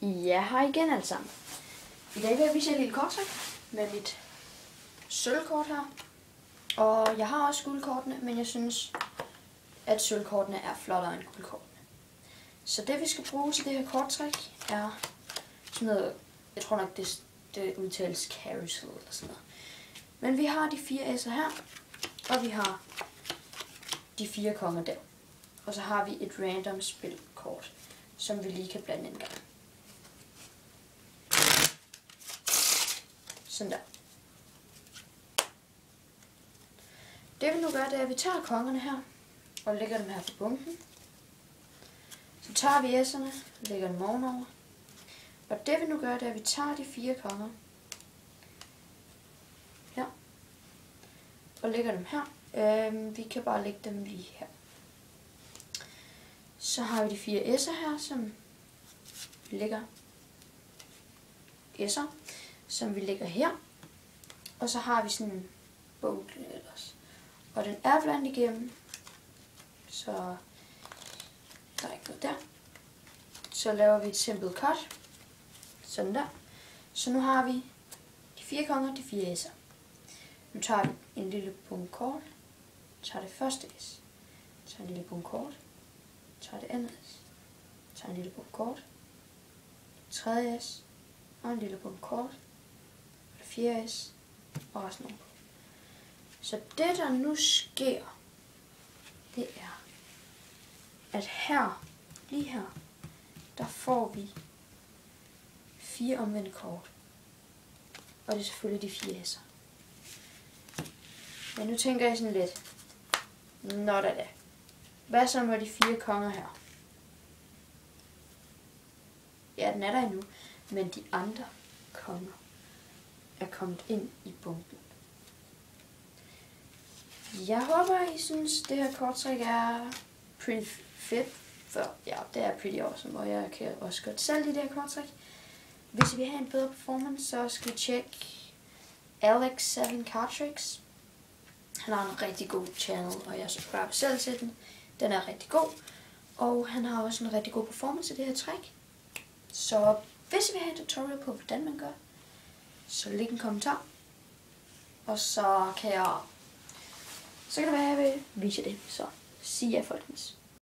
Ja, hej igen alle sammen. I dag vil jeg vise jer et lille korttræk med mit sølvkort her. Og jeg har også guldkortene, men jeg synes, at sølvkortene er flottere end guldkortene. Så det vi skal bruge til det her korttræk er sådan noget, jeg tror nok det udtales carousel eller sådan noget. Men vi har de 4 s'er her, og vi har de 4 konger der. Og så har vi et random spilkort, som vi lige kan blande ind der. Sådan der. Det vi nu gør, det er, at vi tager kongerne her og lægger dem her på bunken. Så tager vi s'erne og lægger dem ovenover. Og det vi nu gør, det er, at vi tager de 4 konger her og lægger dem her. Vi kan bare lægge dem lige her. Så har vi de 4 s'er her, som ligger s'er, som vi lægger her. Og så har vi sådan en bunke ellers. Og den er blandt igennem, så der er ikke noget der. Så laver vi et simpelt cut. Sådan der. Så nu har vi de 4 konger, de 4 s'er. Nu tager vi en lille bunke kort. Tager det første s. Tager en lille bunke kort. Tager det andet s. Tager en lille bunke kort. Tredje s. Og en lille bunke kort. Det fjerde s. Og resten over. Så det der nu sker, det er, at her, lige her, der får vi 4 omvendte kort. Og det er selvfølgelig de 4 s'er. Men nu tænker jeg sådan lidt, nå da. Hvad så med de 4 konger her? Ja, den er der endnu, men de andre konger er kommet ind i bunken. Jeg håber, I synes, det her korttræk er pretty fedt. For ja, det er pretty awesome, og jeg kan også godt sælge det her korttræk. Hvis I vil have en bedre performance, så skal I tjekke Alex7 Card Tricks. Han har en rigtig god channel, og jeg subscriber selv til den. Den er rigtig god, og han har også en rigtig god performance i det her træk. Så hvis I vil have en tutorial på, hvordan man gør, så læg en kommentar. Og så kan det være, at jeg vil vise det. Så sig jer, folkens.